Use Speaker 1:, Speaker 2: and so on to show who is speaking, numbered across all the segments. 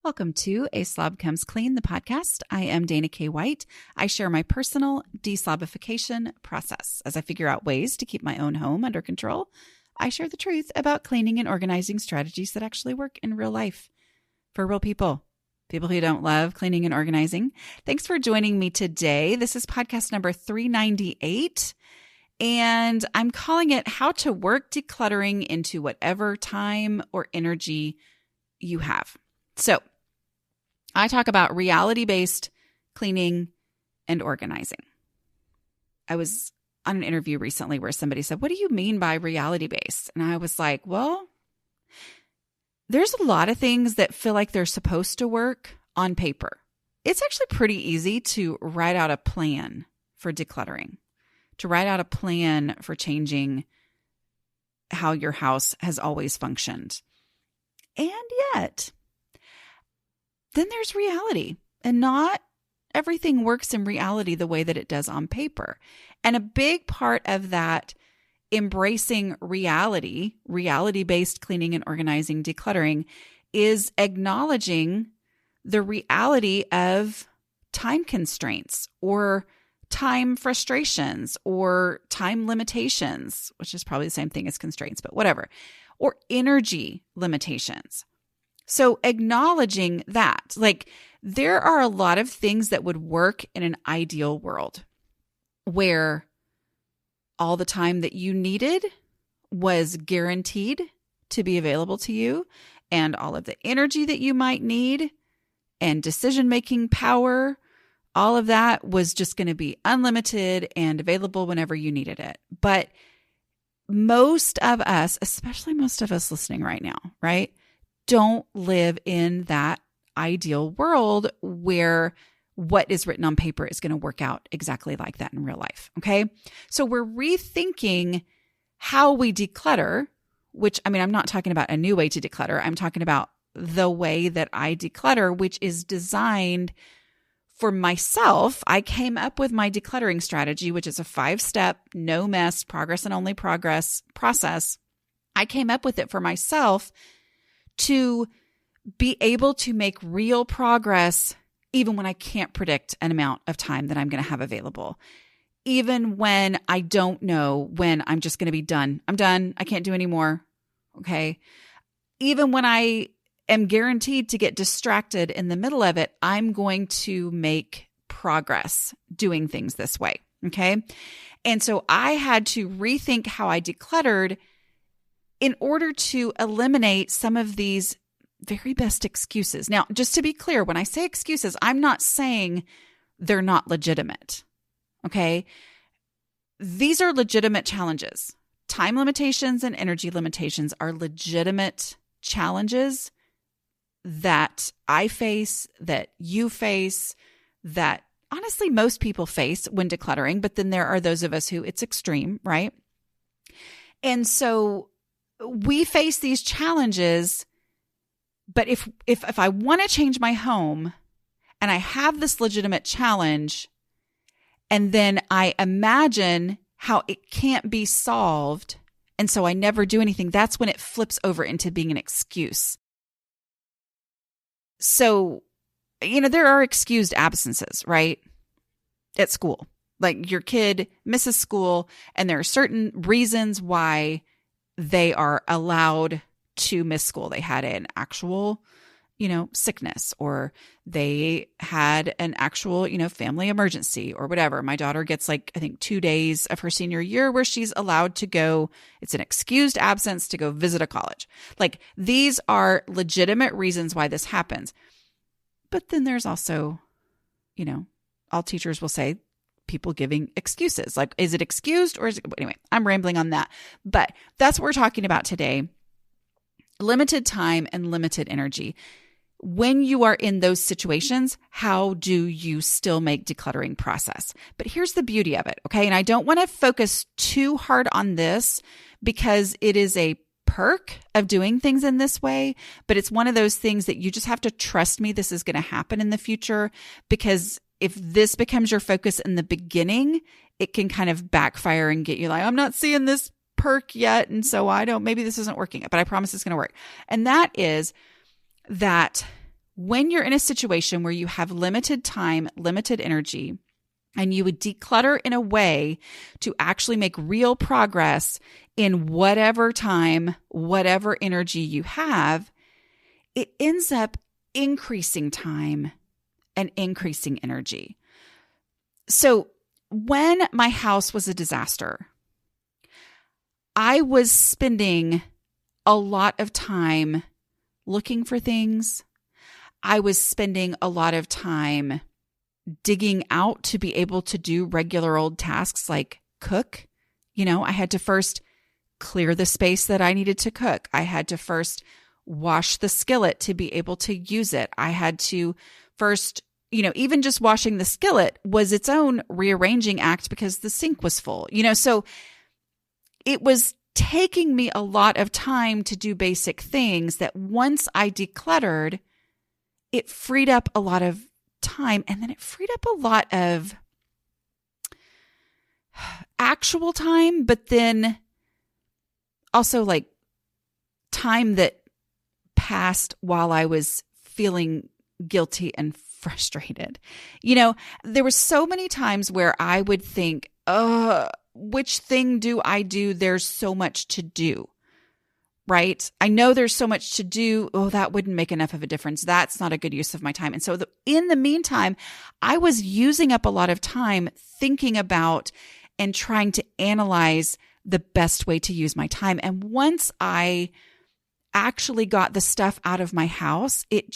Speaker 1: Welcome to A Slob Comes Clean, the podcast. I am Dana K. White. I share my personal deslobification process. As I figure out ways to keep my own home under control, I share the truth about cleaning and organizing strategies that actually work in real life for real people who don't love cleaning and organizing. Thanks for joining me today. This is podcast number 398, and I'm calling it How to Work Decluttering into Whatever Time or Energy You Have. So I talk about reality-based cleaning and organizing. I was on an interview recently where somebody said, "What do you mean by reality-based?" And I was like, well, there's a lot of things that feel like they're supposed to work on paper. It's actually pretty easy to write out a plan for decluttering, to write out a plan for changing how your house has always functioned. And yet, then there's reality, and not everything works in reality the way that it does on paper. And a big part of that embracing reality-based cleaning and organizing, decluttering, is acknowledging the reality of time constraints or time frustrations or time limitations, which is probably the same thing as constraints, but whatever, or energy limitations. So acknowledging that, like, there are a lot of things that would work in an ideal world where all the time that you needed was guaranteed to be available to you, and all of the energy that you might need and decision-making power, all of that was just going to be unlimited and available whenever you needed it. But most of us, especially most of us listening right now, right, don't live in that ideal world where what is written on paper is going to work out exactly like that in real life. Okay. So we're rethinking how we declutter, which, I mean, I'm not talking about a new way to declutter. I'm talking about the way that I declutter, which is designed for myself. I came up with my decluttering strategy, which is a 5-step, no mess, progress and only progress process. I came up with it for myself to be able to make real progress even when I can't predict an amount of time that I'm going to have available. Even when I don't know when I'm just going to be done. I'm done. I can't do any more. Okay. Even when I am guaranteed to get distracted in the middle of it, I'm going to make progress doing things this way. Okay. And so I had to rethink how I decluttered in order to eliminate some of these very best excuses. Now, just to be clear, when I say excuses, I'm not saying they're not legitimate. Okay. These are legitimate challenges. Time limitations and energy limitations are legitimate challenges that I face, that you face, that honestly most people face when decluttering, but then there are those of us who it's extreme, right? And so we face these challenges, but if I want to change my home and I have this legitimate challenge, and then I imagine how it can't be solved, and so I never do anything, that's when it flips over into being an excuse. So, there are excused absences, right? At school. Like, your kid misses school, and there are certain reasons why they are allowed to miss school. They had an actual, sickness, or they had an actual, family emergency or whatever. My daughter gets I think 2 days of her senior year where she's allowed to go. It's an excused absence to go visit a college. Like, these are legitimate reasons why this happens. But then there's also, all teachers will say, people giving excuses. Like, is it excused or is it? Anyway, I'm rambling on that. But that's what we're talking about today. Limited time and limited energy. When you are in those situations, how do you still make decluttering process? But here's the beauty of it, okay? And I don't want to focus too hard on this because it is a perk of doing things in this way, but it's one of those things that you just have to trust me this is going to happen in the future, because if this becomes your focus in the beginning, it can kind of backfire and get you like, I'm not seeing this perk yet, and so maybe this isn't working, but I promise it's going to work. And that is that when you're in a situation where you have limited time, limited energy, and you would declutter in a way to actually make real progress in whatever time, whatever energy you have, it ends up increasing time and increasing energy. So when my house was a disaster, I was spending a lot of time looking for things. I was spending a lot of time digging out to be able to do regular old tasks like cook. I had to first clear the space that I needed to cook. I had to first wash the skillet to be able to use it. I had to first, even just washing the skillet was its own rearranging act because the sink was full. So it was taking me a lot of time to do basic things that once I decluttered, it freed up a lot of time, and then it freed up a lot of actual time, but then also like time that passed while I was feeling guilty and frustrated. There were so many times where I would think, which thing do I do? There's so much to do. Right? I know there's so much to do. Oh, that wouldn't make enough of a difference. That's not a good use of my time. And so in the meantime, I was using up a lot of time thinking about and trying to analyze the best way to use my time. And once I actually got the stuff out of my house, it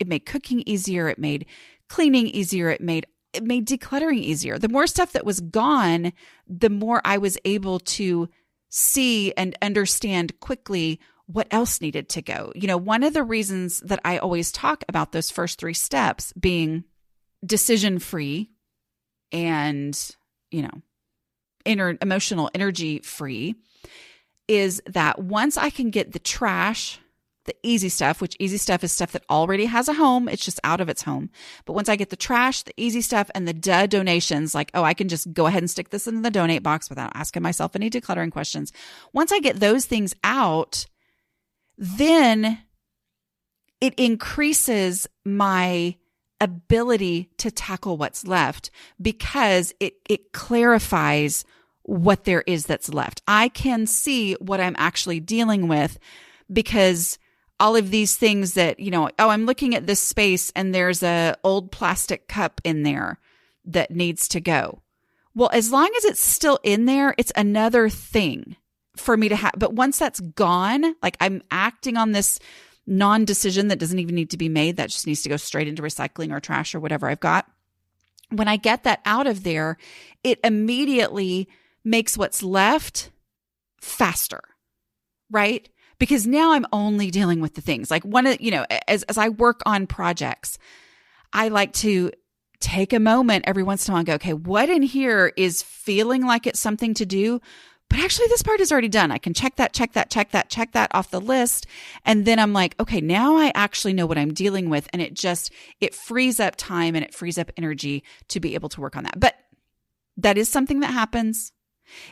Speaker 1: made cooking easier. It made cleaning easier. It made decluttering easier. The more stuff that was gone, the more I was able to see and understand quickly what else needed to go. One of the reasons that I always talk about those first 3 steps being decision-free and, emotional energy free is that once I can get the trash, the easy stuff, which easy stuff is stuff that already has a home. It's just out of its home. But once I get the trash, the easy stuff, and the donations, like, I can just go ahead and stick this in the donate box without asking myself any decluttering questions. Once I get those things out, then it increases my ability to tackle what's left because it clarifies what there is that's left. I can see what I'm actually dealing with because all of these things that, I'm looking at this space and there's a old plastic cup in there that needs to go. Well, as long as it's still in there, it's another thing for me to have. But once that's gone, like I'm acting on this non-decision that doesn't even need to be made, that just needs to go straight into recycling or trash or whatever I've got. When I get that out of there, it immediately makes what's left faster, right? Because now I'm only dealing with the things like as I work on projects, I like to take a moment every once in a while and go, okay, what in here is feeling like it's something to do, but actually this part is already done. I can check that off the list. And then I'm like, okay, now I actually know what I'm dealing with. And it frees up time and it frees up energy to be able to work on that. But that is something that happens.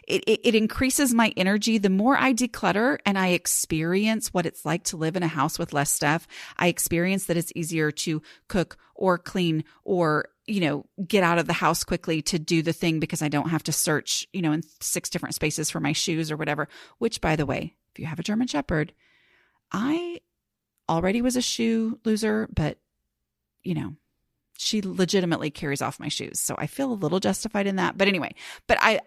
Speaker 1: It increases my energy. The more I declutter and I experience what it's like to live in a house with less stuff, I experience that it's easier to cook or clean or, get out of the house quickly to do the thing because I don't have to search, in 6 different spaces for my shoes or whatever, which by the way, if you have a German Shepherd, I already was a shoe loser, but, she legitimately carries off my shoes. So I feel a little justified in that. But anyway,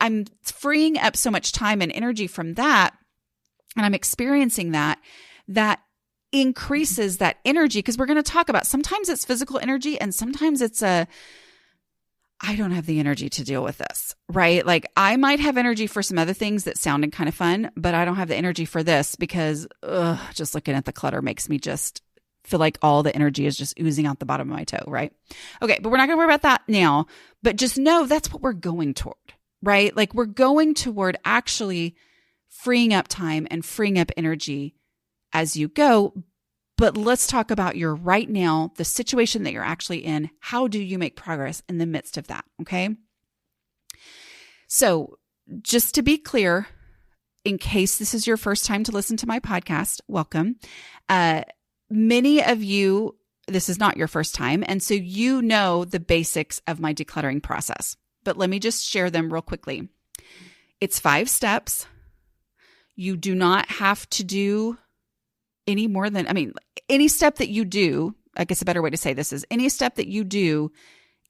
Speaker 1: I'm freeing up so much time and energy from that. And I'm experiencing that increases that energy. Because we're going to talk about, sometimes it's physical energy and sometimes it's I don't have the energy to deal with this, right? Like I might have energy for some other things that sounded kind of fun, but I don't have the energy for this because just looking at the clutter makes me just feel like all the energy is just oozing out the bottom of my toe, right? Okay, but we're not going to worry about that now, but just know that's what we're going toward, right? Like we're going toward actually freeing up time and freeing up energy as you go. But let's talk about your right now, the situation that you're actually in. How do you make progress in the midst of that? Okay. So just to be clear, in case this is your first time to listen to my podcast, welcome. Many of you this is not your first time. And so you know the basics of my decluttering process. But let me just share them real quickly. It's 5 steps. You do not have to do any more than, any step that you do, I guess a better way to say this is any step that you do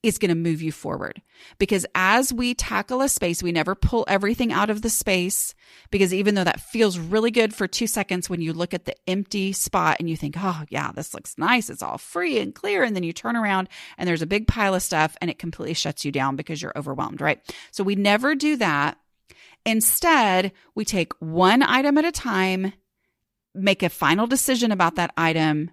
Speaker 1: is going to move you forward. Because as we tackle a space, we never pull everything out of the space, because even though that feels really good for 2 seconds, when you look at the empty spot and you think, oh yeah, this looks nice, it's all free and clear. And then you turn around and there's a big pile of stuff and it completely shuts you down because you're overwhelmed, right? So we never do that. Instead, we take one item at a time, make a final decision about that item,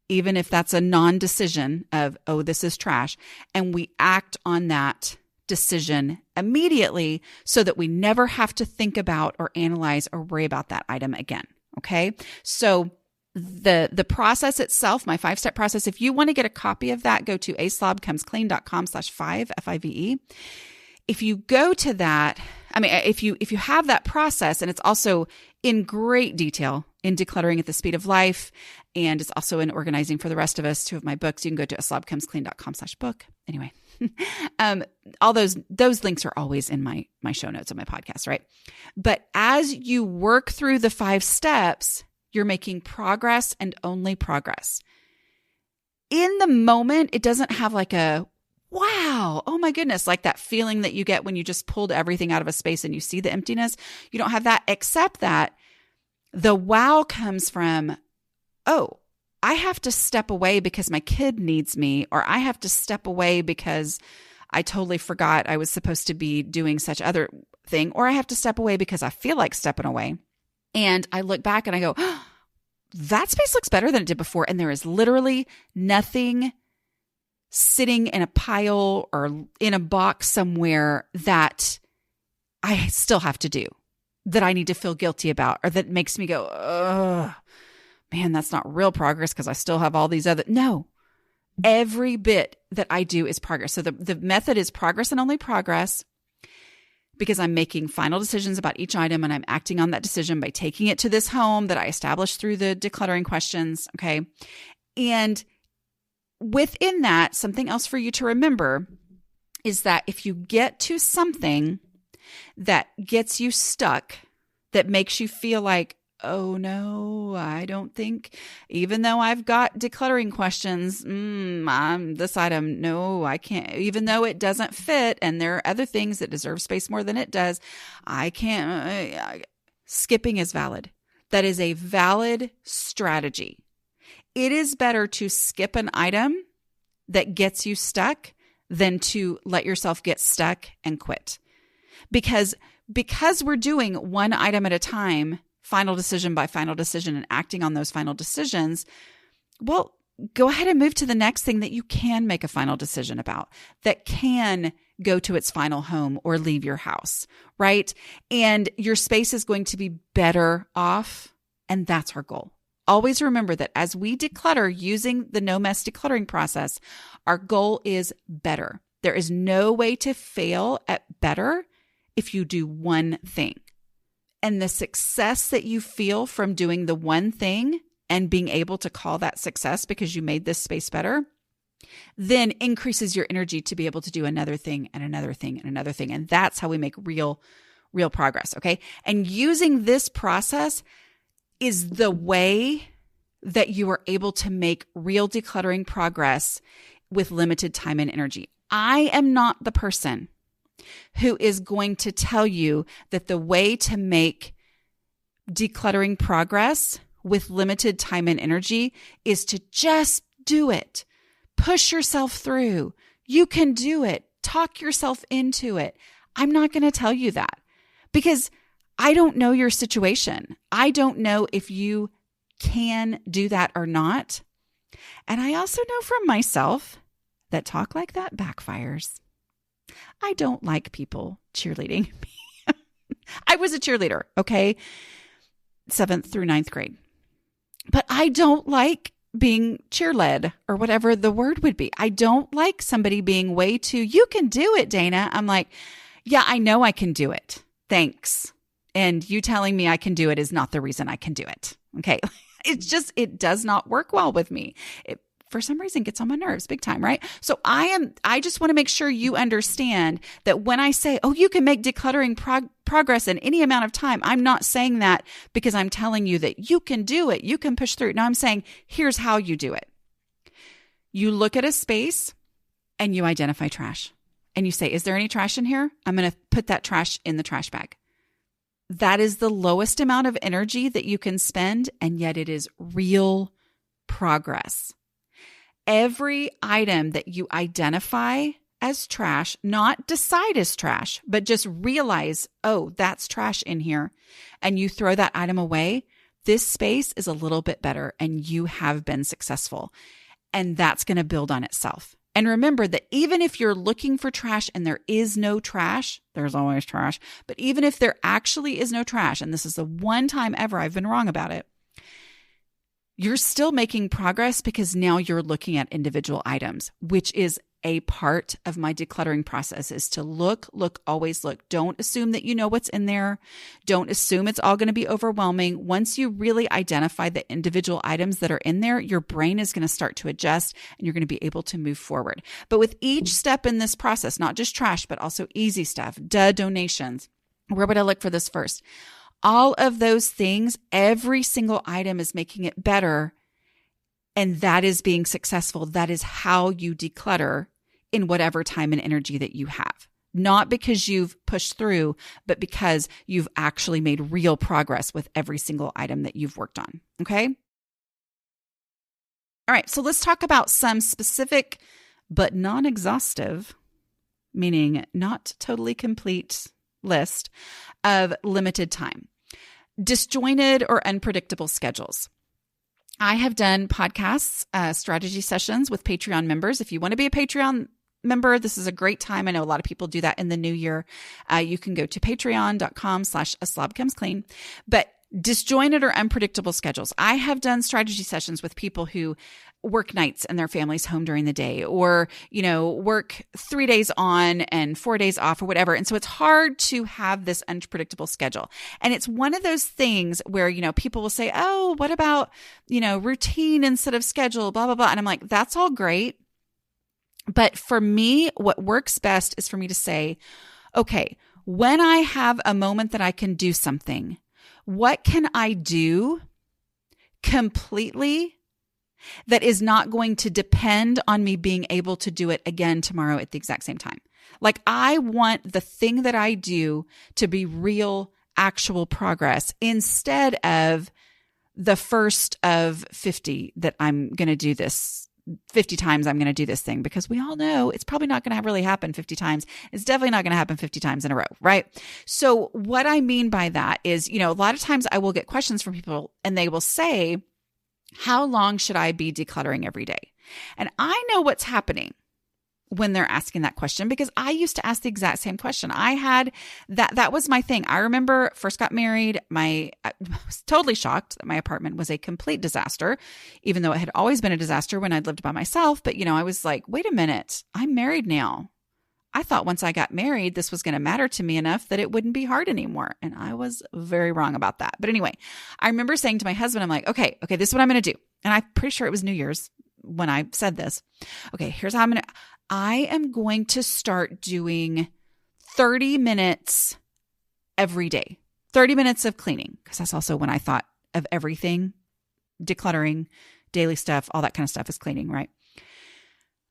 Speaker 1: even if that's a non-decision of, oh, this is trash, and we act on that decision immediately so that we never have to think about or analyze or worry about that item again. Okay. So the process itself, my 5-step process, if you want to get a copy of that, go to aslobcomesclean.com/5, F-I-V-E. If you go to that, if you have that process, and it's also in great detail in Decluttering at the Speed of Life, and it's also in Organizing for the Rest of Us, 2 of my books, you can go to aslobcomesclean.com/book. Anyway, all those links are always in my show notes on my podcast, right? But as you work through the 5 steps, you're making progress and only progress. In the moment, it doesn't have like a, wow, oh my goodness, like that feeling that you get when you just pulled everything out of a space and you see the emptiness. You don't have that, except that the wow comes from, oh, I have to step away because my kid needs me, or I have to step away because I totally forgot I was supposed to be doing such other thing, or I have to step away because I feel like stepping away. And I look back and I go, oh, that space looks better than it did before. And there is literally nothing sitting in a pile or in a box somewhere that I still have to do, that I need to feel guilty about, or that makes me go, ugh, man, that's not real progress because I still have all these other. No, every bit that I do is progress. So the method is progress and only progress, because I'm making final decisions about each item and I'm acting on that decision by taking it to this home that I established through the decluttering questions. Okay. And within that, something else for you to remember is that if you get to something that gets you stuck, that makes you feel like, oh no, I don't think, even though I've got decluttering questions, this item, no, I can't, even though it doesn't fit and there are other things that deserve space more than it does, I can't, skipping is valid. That is a valid strategy. It is better to skip an item that gets you stuck than to let yourself get stuck and quit. Because we're doing one item at a time, final decision by final decision, and acting on those final decisions, well, go ahead and move to the next thing that you can make a final decision about, that can go to its final home or leave your house, right? And your space is going to be better off, and that's our goal. Always remember that as we declutter using the No Mess Decluttering process, our goal is better. There is no way to fail at better if you do one thing. And the success that you feel from doing the one thing and being able to call that success because you made this space better, then increases your energy to be able to do another thing and another thing and another thing. And that's how we make real progress. Okay. And using this process is the way that you are able to make real decluttering progress with limited time and energy. I am not the person who is going to tell you that the way to make decluttering progress with limited time and energy is to just do it. Push yourself through. You can do it. Talk yourself into it. I'm not going to tell you that because I don't know your situation. I don't know if you can do that or not. And I also know from myself that talk like that backfires. I don't like people cheerleading me. I was a cheerleader, okay? 7th through 9th grade. But I don't like being cheerled or whatever the word would be. I don't like somebody being way too, you can do it, Dana. I'm like, yeah, I know I can do it. Thanks. And you telling me I can do it is not the reason I can do it. Okay. It's just, it does not work well with me. for some reason gets on my nerves big time, right? So I just want to make sure you understand that when I say, oh, you can make decluttering progress in any amount of time, I'm not saying that because I'm telling you that you can do it, you can push through. No, I'm saying, here's how you do it. You look at a space and you identify trash. And you say, is there any trash in here? I'm going to put that trash in the trash bag. That is the lowest amount of energy that you can spend, and yet it is real progress. Every item that you identify as trash, not decide as trash, but just realize, oh, that's trash in here, and you throw that item away, this space is a little bit better and you have been successful. And that's going to build on itself. And remember that even if you're looking for trash and there is no trash, there's always trash. But even if there actually is no trash, and this is the one time ever I've been wrong about it, you're still making progress because now you're looking at individual items, which is a part of my decluttering process, is to look, always look. Don't assume that you know what's in there. Don't assume it's all going to be overwhelming. Once you really identify the individual items that are in there, your brain is going to start to adjust and you're going to be able to move forward. But with each step in this process, not just trash, but also easy stuff, donations, where would I look for this first? All of those things, every single item is making it better. And that is being successful. That is how you declutter in whatever time and energy that you have. Not because you've pushed through, but because you've actually made real progress with every single item that you've worked on. Okay? All right, so let's talk about some specific but non-exhaustive, meaning not totally complete list of limited time. Disjointed or unpredictable schedules. I have done podcasts, strategy sessions with Patreon members. If you want to be a Patreon member, this is a great time. I know a lot of people do that in the new year. You can go to patreon.com/A Slob Comes Clean. But disjointed or unpredictable schedules. I have done strategy sessions with people who work nights and their family's home during the day, or, work 3 days on and 4 days off or whatever. And so it's hard to have this unpredictable schedule. And it's one of those things where, people will say, oh, what about, routine instead of schedule, blah, blah, blah. And I'm like, that's all great. But for me, what works best is for me to say, okay, when I have a moment that I can do something, what can I do completely that is not going to depend on me being able to do it again tomorrow at the exact same time? Like, I want the thing that I do to be real, actual progress instead of the first of 50 that I'm going to do this 50 times. I'm going to do this thing, because we all know it's probably not going to really happen 50 times. It's definitely not going to happen 50 times in a row, right? So what I mean by that is, a lot of times I will get questions from people and they will say, how long should I be decluttering every day? And I know what's happening when they're asking that question, because I used to ask the exact same question. I had that was my thing. I remember first got married. I was totally shocked that my apartment was a complete disaster, even though it had always been a disaster when I'd lived by myself. But, I was like, wait a minute, I'm married now. I thought once I got married, this was going to matter to me enough that it wouldn't be hard anymore. And I was very wrong about that. But anyway, I remember saying to my husband, I'm like, okay, this is what I'm going to do. And I'm pretty sure it was New Year's when I said this. Okay, here's how I am going to start doing 30 minutes every day, 30 minutes of cleaning, because that's also when I thought of everything, decluttering, daily stuff, all that kind of stuff is cleaning, right? I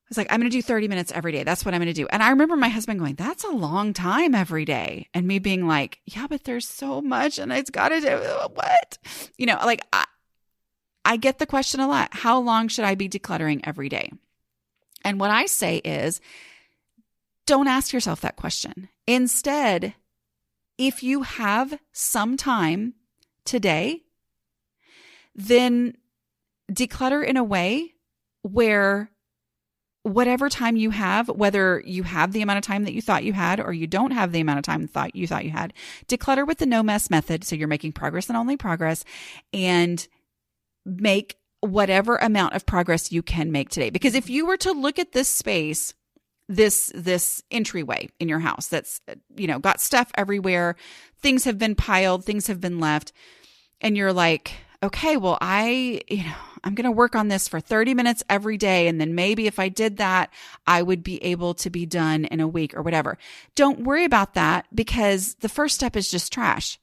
Speaker 1: was like, I'm going to do 30 minutes every day. That's what I'm going to do. And I remember my husband going, that's a long time every day. And me being like, yeah, but there's so much and it's got to do what? I get the question a lot. How long should I be decluttering every day? And what I say is, don't ask yourself that question. Instead, if you have some time today, then declutter in a way where whatever time you have, whether you have the amount of time that you thought you had or you don't have the amount of time you thought you had, declutter with the no mess method. So you're making progress and only progress, and make whatever amount of progress you can make today. Because if you were to look at this space, this entryway in your house that's, got stuff everywhere, things have been piled, things have been left, and you're like, okay, well, I'm going to work on this for 30 minutes every day. And then maybe if I did that, I would be able to be done in a week or whatever. Don't worry about that because the first step is just trash.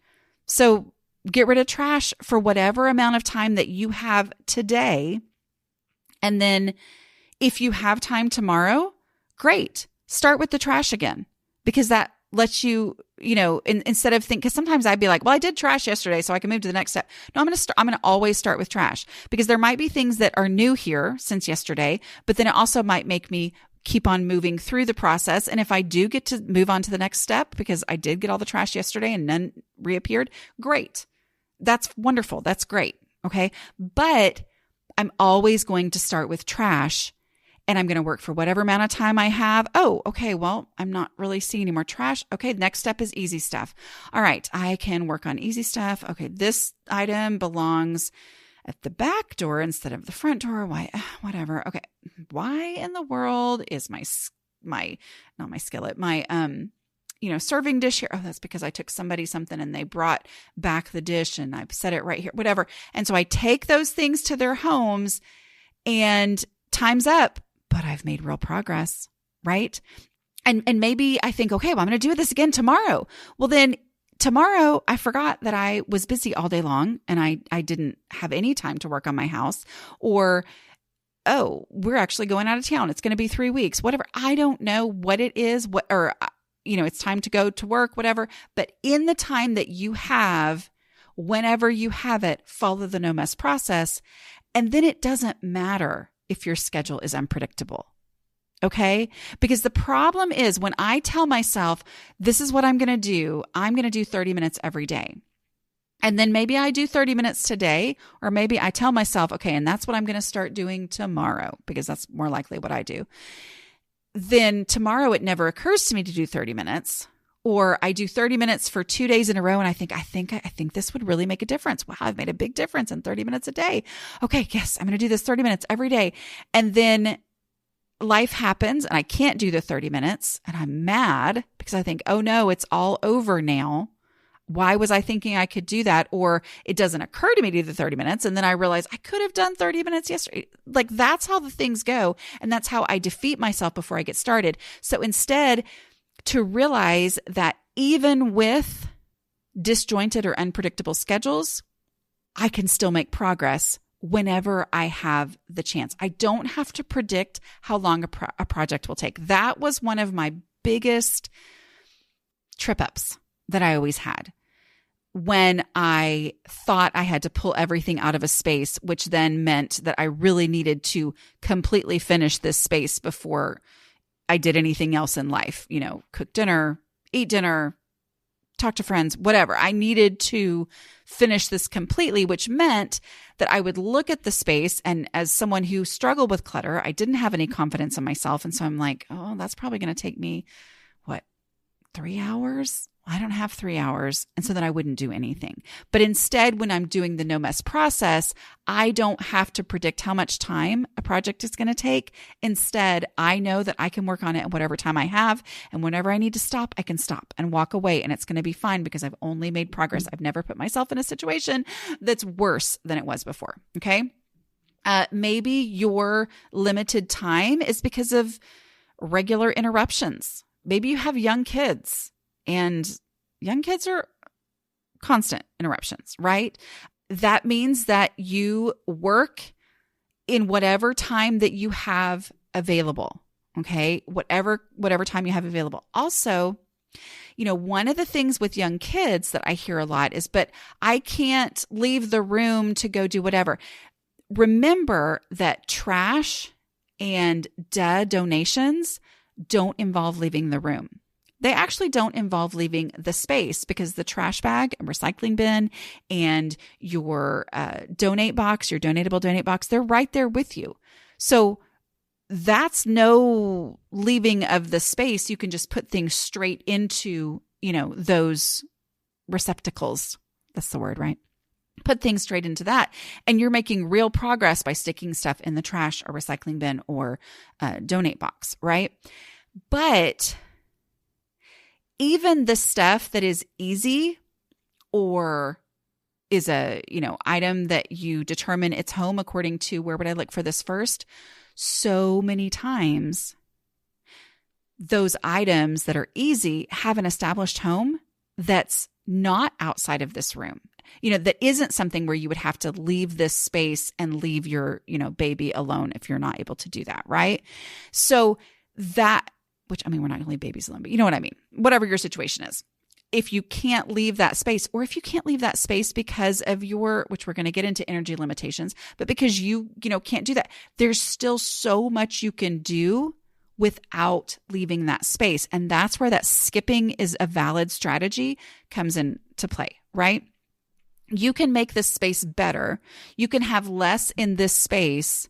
Speaker 1: So get rid of trash for whatever amount of time that you have today. And then if you have time tomorrow, great. Start with the trash again, because that lets you, instead of think, because sometimes I'd be like, well, I did trash yesterday, so I can move to the next step. No, I'm going to always start with trash, because there might be things that are new here since yesterday, but then it also might make me keep on moving through the process. And if I do get to move on to the next step, because I did get all the trash yesterday and none reappeared, great. That's wonderful. That's great. Okay. But I'm always going to start with trash, and I'm going to work for whatever amount of time I have. Oh, okay. Well, I'm not really seeing any more trash. Okay. Next step is easy stuff. All right. I can work on easy stuff. Okay. This item belongs at the back door instead of the front door. Why? Whatever. Okay. Why in the world is not my skillet, serving dish here? Oh, that's because I took somebody something and they brought back the dish and I've set it right here, whatever. And so I take those things to their homes and time's up, but I've made real progress, right? And maybe I think, okay, well, I'm going to do this again tomorrow. Well, then tomorrow I forgot that I was busy all day long and I didn't have any time to work on my house, or, oh, we're actually going out of town. It's going to be 3 weeks, whatever. I don't know what it is, it's time to go to work, whatever. But in the time that you have, whenever you have it, follow the no mess process. And then it doesn't matter if your schedule is unpredictable. Okay? Because the problem is when I tell myself, this is what I'm going to do 30 minutes every day. And then maybe I do 30 minutes today, or maybe I tell myself, okay, and that's what I'm going to start doing tomorrow, because that's more likely what I do. Then tomorrow it never occurs to me to do 30 minutes, or I do 30 minutes for 2 days in a row. And I think this would really make a difference. Wow, I've made a big difference in 30 minutes a day. Okay, yes, I'm going to do this 30 minutes every day. And then life happens and I can't do the 30 minutes and I'm mad because I think, oh no, it's all over now. Why was I thinking I could do that? Or it doesn't occur to me to do the 30 minutes. And then I realize I could have done 30 minutes yesterday. Like that's how the things go. And that's how I defeat myself before I get started. So instead, to realize that even with disjointed or unpredictable schedules, I can still make progress whenever I have the chance. I don't have to predict how long a project will take. That was one of my biggest trip ups that I always had when I thought I had to pull everything out of a space, which then meant that I really needed to completely finish this space before I did anything else in life, cook dinner, eat dinner, talk to friends, whatever. I needed to finish this completely, which meant that I would look at the space. And as someone who struggled with clutter, I didn't have any confidence in myself. And so I'm like, oh, that's probably going to take me, 3 hours? I don't have 3 hours. And so then I wouldn't do anything. But instead, when I'm doing the no mess process, I don't have to predict how much time a project is going to take. Instead, I know that I can work on it at whatever time I have. And whenever I need to stop, I can stop and walk away. And it's going to be fine because I've only made progress. I've never put myself in a situation that's worse than it was before. Okay. Maybe your limited time is because of regular interruptions. Maybe you have young kids, and young kids are constant interruptions, right? That means that you work in whatever time that you have available, okay? Whatever time you have available. Also, one of the things with young kids that I hear a lot is, but I can't leave the room to go do whatever. Remember that trash and donations don't involve leaving the room. They actually don't involve leaving the space because the trash bag, recycling bin, and your donate box, your donatable donate box, they're right there with you. So that's no leaving of the space. You can just put things straight into, those receptacles. That's the word, right? Put things straight into that. And you're making real progress by sticking stuff in the trash or recycling bin or donate box, right? But even the stuff that is easy or a, item that you determine its home according to where would I look for this first. So many times those items that are easy have an established home that's not outside of this room, that isn't something where you would have to leave this space and leave your, baby alone if you're not able to do that. Right. So that, which we're not going to leave babies alone, but you know what I mean? Whatever your situation is. If you can't leave that space, or if you can't leave that space because of which we're going to get into energy limitations, but because you can't do that, there's still so much you can do without leaving that space. And that's where that skipping is a valid strategy comes into play, right? You can make this space better. You can have less in this space,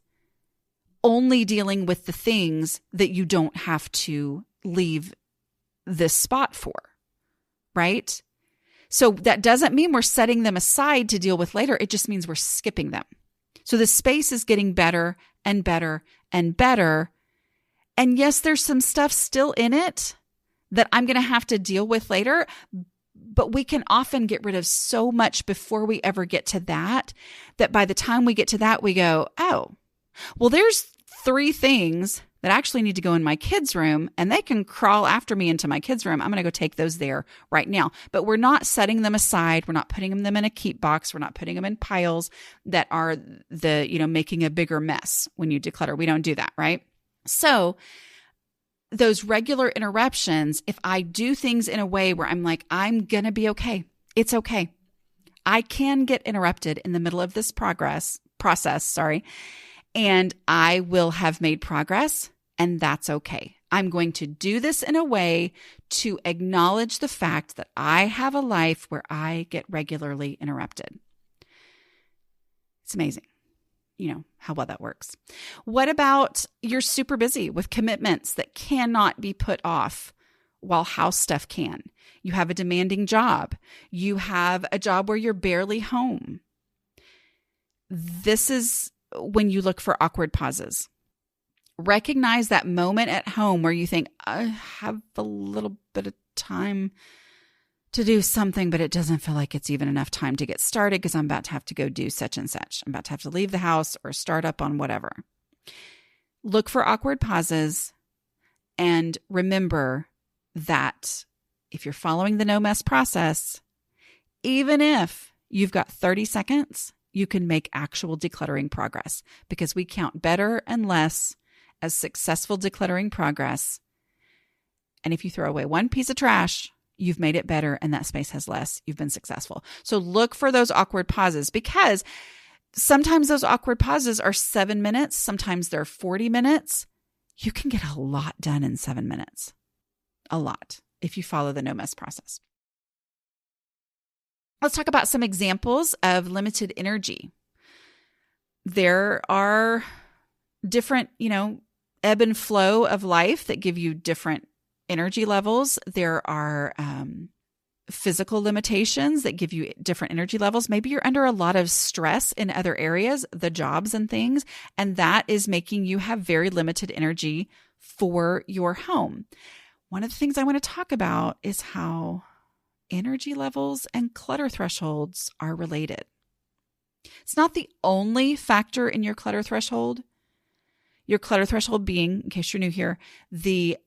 Speaker 1: only dealing with the things that you don't have to leave this spot for. Right? So that doesn't mean we're setting them aside to deal with later. It just means we're skipping them. So the space is getting better and better and better. And yes, there's some stuff still in it that I'm going to have to deal with later, but we can often get rid of so much before we ever get to that by the time we get to that, we go, oh, well, there's 3 things that actually need to go in my kids' room, and they can crawl after me into my kids' room. I'm going to go take those there right now. But we're not setting them aside. We're not putting them in a keep box. We're not putting them in piles that are making a bigger mess when you declutter. We don't do that, right? So those regular interruptions, if I do things in a way where I'm like, I'm going to be okay. It's okay. I can get interrupted in the middle of this process, and I will have made progress, and that's okay. I'm going to do this in a way to acknowledge the fact that I have a life where I get regularly interrupted. It's amazing, how well that works. What about you're super busy with commitments that cannot be put off while house stuff can? You have a demanding job. You have a job where you're barely home. This is when you look for awkward pauses. Recognize that moment at home where you think, I have a little bit of time to do something, but it doesn't feel like it's even enough time to get started because I'm about to have to go do such and such. I'm about to have to leave the house or start up on whatever. Look for awkward pauses and remember that if you're following the no mess process, even if you've got 30 seconds, you can make actual decluttering progress because we count better and less as successful decluttering progress. And if you throw away one piece of trash, you've made it better and that space has less. You've been successful. So look for those awkward pauses because sometimes those awkward pauses are 7 minutes. Sometimes they're 40 minutes. You can get a lot done in 7 minutes. A lot if you follow the no mess process. Let's talk about some examples of limited energy. There are different, ebb and flow of life that give you different energy levels. There are physical limitations that give you different energy levels. Maybe you're under a lot of stress in other areas, the jobs and things, and that is making you have very limited energy for your home. One of the things I want to talk about is how energy levels and clutter thresholds are related. It's not the only factor in your clutter threshold. Your clutter threshold being, in case you're new here, the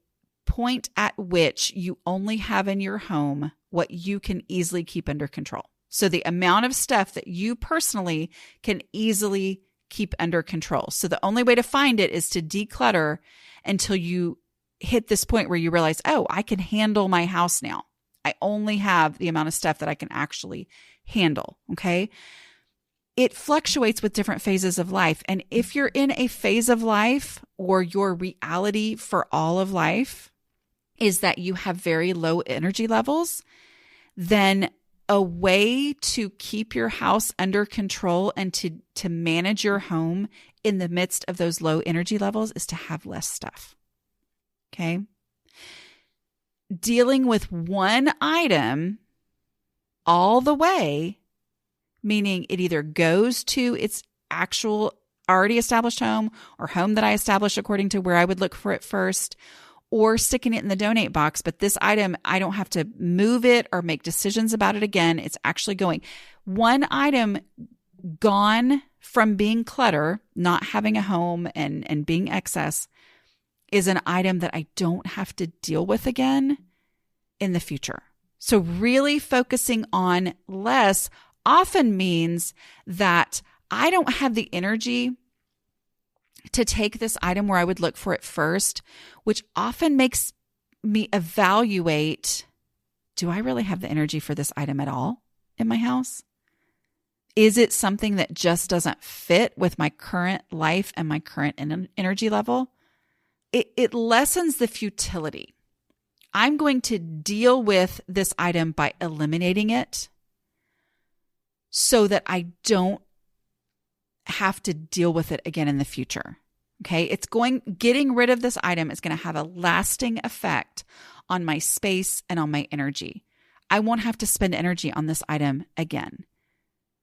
Speaker 1: point at which you only have in your home what you can easily keep under control. So the amount of stuff that you personally can easily keep under control. So the only way to find it is to declutter until you hit this point where you realize, oh, I can handle my house now. I only have the amount of stuff that I can actually handle, okay? It fluctuates with different phases of life. And if you're in a phase of life or your reality for all of life is that you have very low energy levels, then a way to keep your house under control and to manage your home in the midst of those low energy levels is to have less stuff, okay? Dealing with one item all the way, meaning it either goes to its actual already established home or home that I established according to where I would look for it first, or sticking it in the donate box. But this item, I don't have to move it or make decisions about it again. It's actually going. One item gone from being clutter, not having a home and being excess, is an item that I don't have to deal with again in the future. So really focusing on less often means that I don't have the energy to take this item where I would look for it first, which often makes me evaluate, do I really have the energy for this item at all in my house? Is it something that just doesn't fit with my current life and my current energy level? It lessens the futility. I'm going to deal with this item by eliminating it so that I don't have to deal with it again in the future. Okay. Getting rid of this item is going to have a lasting effect on my space and on my energy. I won't have to spend energy on this item again.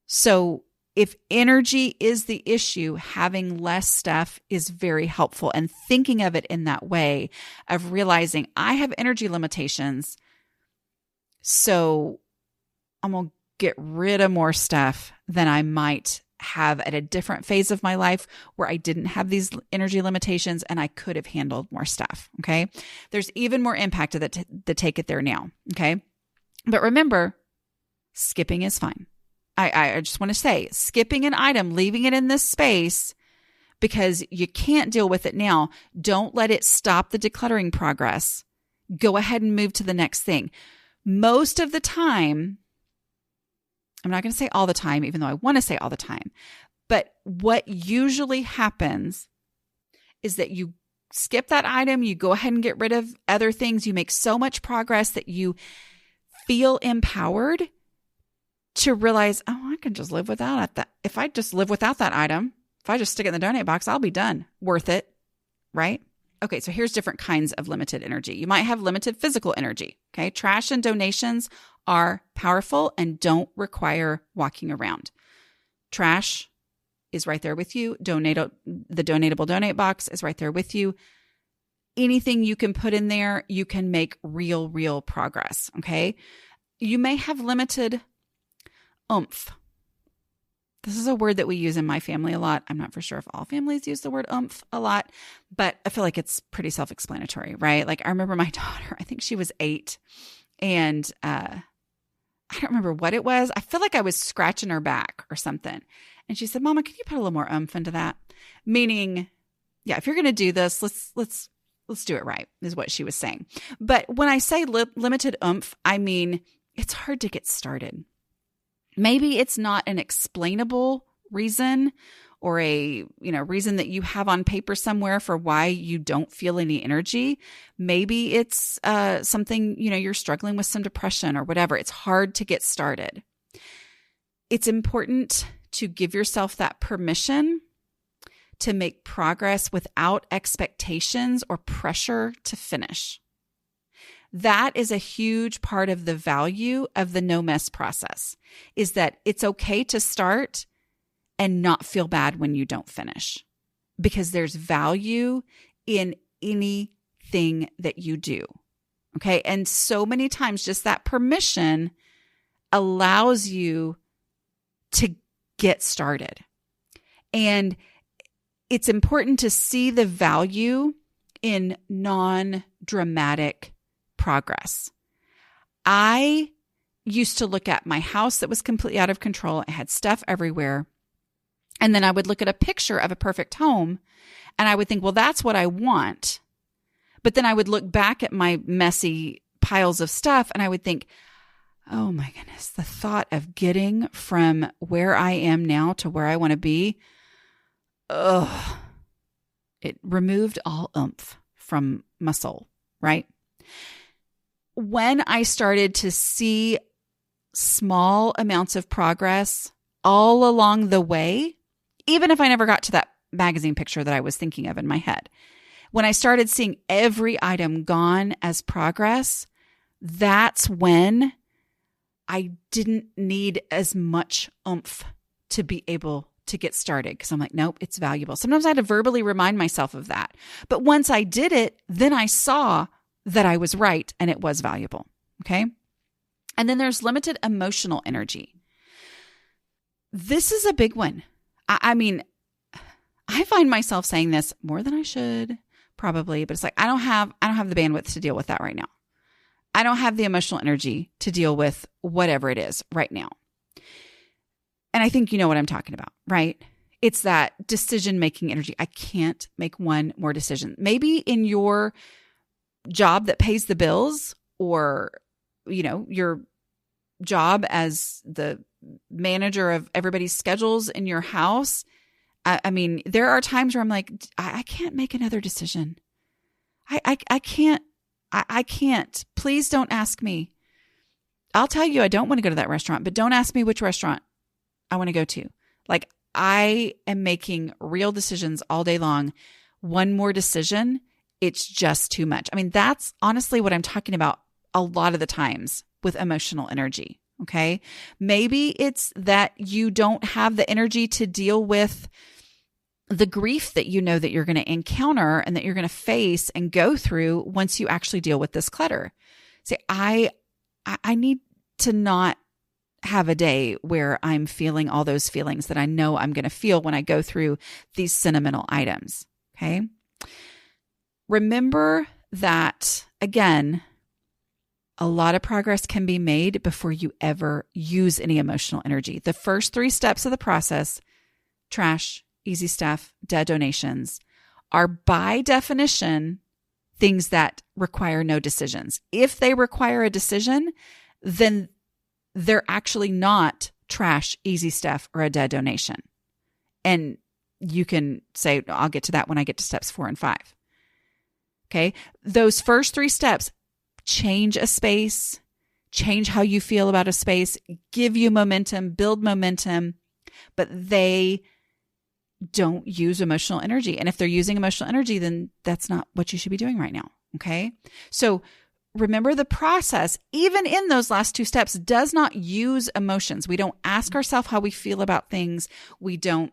Speaker 1: So if energy is the issue, having less stuff is very helpful. And thinking of it in that way of realizing I have energy limitations, so I'm going to get rid of more stuff than I might have at a different phase of my life where I didn't have these energy limitations and I could have handled more stuff. Okay. There's even more impact to the take it there now. Okay. But remember, skipping is fine. I just want to say, skipping an item, leaving it in this space because you can't deal with it now. Don't let it stop the decluttering progress. Go ahead and move to the next thing. Most of the time, I'm not going to say all the time, even though I want to say all the time, but what usually happens is that you skip that item, you go ahead and get rid of other things, you make so much progress that you feel empowered to realize, oh, I can just live without that. If I just live without that item, if I just stick it in the donate box, I'll be done. Worth it, right? Okay, so here's different kinds of limited energy. You might have limited physical energy, okay? Trash and donations are powerful and don't require walking around. Trash is right there with you. The donatable donate box is right there with you. Anything you can put in there, you can make real progress, okay? You may have limited oomph. This is a word that we use in my family a lot. I'm not for sure if all families use the word oomph a lot, but I feel like it's pretty self-explanatory, right? Like I remember my daughter, I think she was 8, and I don't remember what it was. I feel like I was scratching her back or something. And she said, Mama, can you put a little more oomph into that? Meaning, yeah, if you're going to do this, let's do it right, is what she was saying. But when I say limited oomph, I mean, it's hard to get started. Maybe it's not an explainable reason or a reason that you have on paper somewhere for why you don't feel any energy. Maybe it's something, you're struggling with some depression or whatever. It's hard to get started. It's important to give yourself that permission to make progress without expectations or pressure to finish. That is a huge part of the value of the no mess process, is that it's okay to start and not feel bad when you don't finish, because there's value in anything that you do. Okay. And so many times just that permission allows you to get started. And it's important to see the value in non-dramatic progress. I used to look at my house that was completely out of control. I had stuff everywhere. And then I would look at a picture of a perfect home and I would think, well, that's what I want. But then I would look back at my messy piles of stuff and I would think, oh my goodness, the thought of getting from where I am now to where I want to be, it removed all oomph from my soul, right? When I started to see small amounts of progress all along the way, even if I never got to that magazine picture that I was thinking of in my head, when I started seeing every item gone as progress, that's when I didn't need as much oomph to be able to get started because I'm like, nope, it's valuable. Sometimes I had to verbally remind myself of that. But once I did it, then I saw that I was right and it was valuable. Okay. And then there's limited emotional energy. This is a big one. I mean, I find myself saying this more than I should probably, but it's like, I don't have the bandwidth to deal with that right now. I don't have the emotional energy to deal with whatever it is right now. And I think you know what I'm talking about, right? It's that decision-making energy. I can't make one more decision. Maybe in your job that pays the bills, or, you know, your job as the manager of everybody's schedules in your house. I mean, there are times where I'm like, I can't make another decision. I can't. I can't. Please don't ask me. I'll tell you, I don't want to go to that restaurant, but don't ask me which restaurant I want to go to. Like, I am making real decisions all day long. One more decision, it's just too much. I mean, that's honestly what I'm talking about a lot of the times with emotional energy. Okay. Maybe it's that you don't have the energy to deal with the grief that you know that you're going to encounter and that you're going to face and go through once you actually deal with this clutter. Say, I need to not have a day where I'm feeling all those feelings that I know I'm going to feel when I go through these sentimental items. Okay. Remember that, again, a lot of progress can be made before you ever use any emotional energy. The first 3 steps of the process, trash, easy stuff, dead donations, are by definition things that require no decisions. If they require a decision, then they're actually not trash, easy stuff, or a dead donation. And you can say, I'll get to that when I get to steps 4 and 5. Okay. Those first 3 steps, change a space, change how you feel about a space, give you momentum, build momentum, but they don't use emotional energy. And if they're using emotional energy, then that's not what you should be doing right now. Okay. So remember, the process, even in those last 2 steps, does not use emotions. We don't ask ourselves how we feel about things. We don't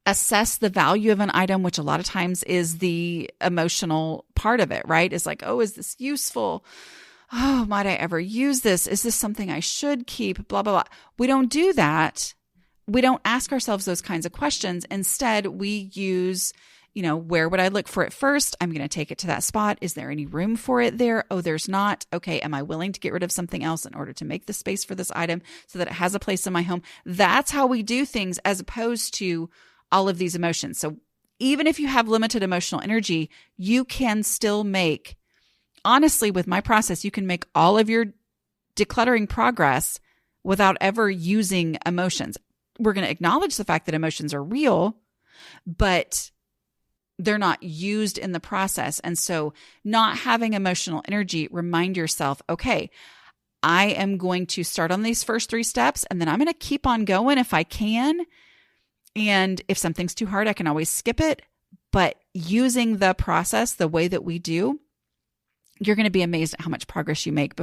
Speaker 1: assess the value of an item, which a lot of times is the emotional part of it, right? It's like, oh, is this useful? Oh, might I ever use this? Is this something I should keep? Blah, blah, blah. We don't do that. We don't ask ourselves those kinds of questions. Instead, we use, where would I look for it first? I'm going to take it to that spot. Is there any room for it there? Oh, there's not. Okay. Am I willing to get rid of something else in order to make the space for this item so that it has a place in my home? That's how we do things, as opposed to all of these emotions. So even if you have limited emotional energy, you can still make, honestly, with my process, you can make all of your decluttering progress without ever using emotions. We're going to acknowledge the fact that emotions are real, but they're not used in the process. And so not having emotional energy, remind yourself, okay, I am going to start on these first 3 steps, and then I'm going to keep on going if I can. And if something's too hard, I can always skip it. But using the process the way that we do, you're going to be amazed at how much progress you make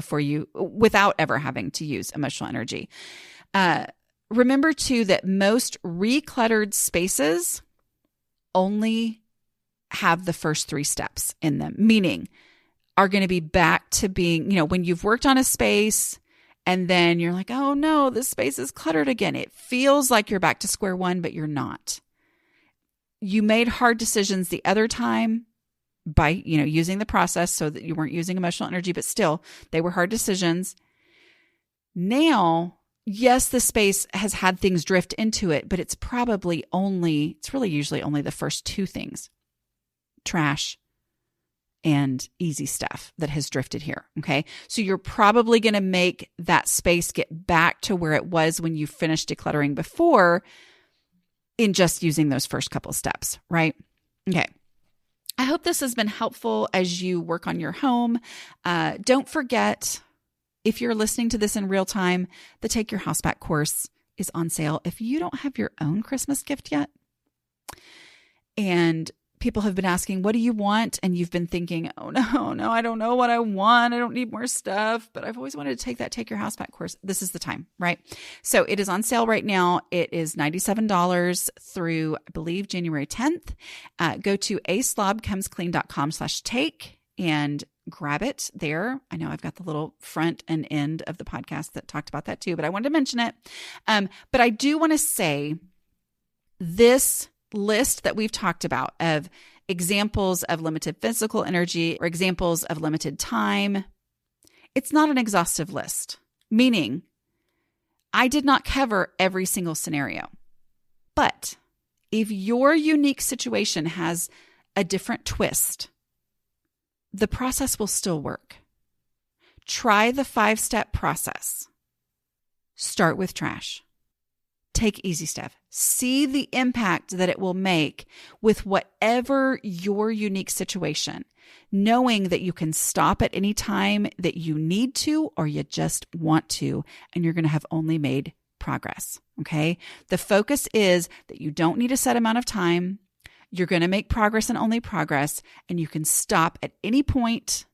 Speaker 1: without ever having to use emotional energy. Remember too, that most recluttered spaces only have the first 3 steps in them, meaning are going to be back to being, when you've worked on a space and then you're like, oh no, this space is cluttered again. It feels like you're back to square one, but you're not. You made hard decisions the other time by, using the process so that you weren't using emotional energy, but still they were hard decisions. Now, yes, the space has had things drift into it, but it's really usually only the first 2 things, trash and easy stuff, that has drifted here. Okay. So you're probably going to make that space get back to where it was when you finished decluttering before, in just using those first couple of steps, right? Okay. I hope this has been helpful as you work on your home. Don't forget, if you're listening to this in real time, the Take Your House Back course is on sale if you don't have your own Christmas gift yet. And people have been asking, what do you want? And you've been thinking, oh no, I don't know what I want. I don't need more stuff, but I've always wanted to take that Take Your House Back course. This is the time, right? So it is on sale right now. It is $97 through, I believe, January 10th. Go to aslobcomesclean.com/take and grab it there. I know I've got the little front and end of the podcast that talked about that too, but I wanted to mention it. But I do want to say this list that we've talked about of examples of limited physical energy or examples of limited time, it's not an exhaustive list, meaning I did not cover every single scenario. But if your unique situation has a different twist, the process will still work. Try the 5-step process. Start with trash. Take easy stuff. See the impact that it will make with whatever your unique situation, knowing that you can stop at any time that you need to or you just want to, and you're going to have only made progress. Okay. The focus is that you don't need a set amount of time. You're going to make progress and only progress, and you can stop at any point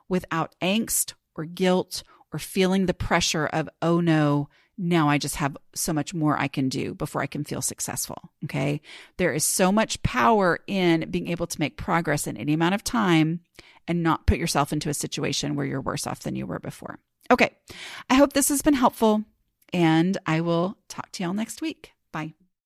Speaker 1: without angst or guilt or feeling the pressure of, oh no, now I just have so much more I can do before I can feel successful. Okay. There is so much power in being able to make progress in any amount of time and not put yourself into a situation where you're worse off than you were before. Okay. I hope this has been helpful, and I will talk to y'all next week. Bye.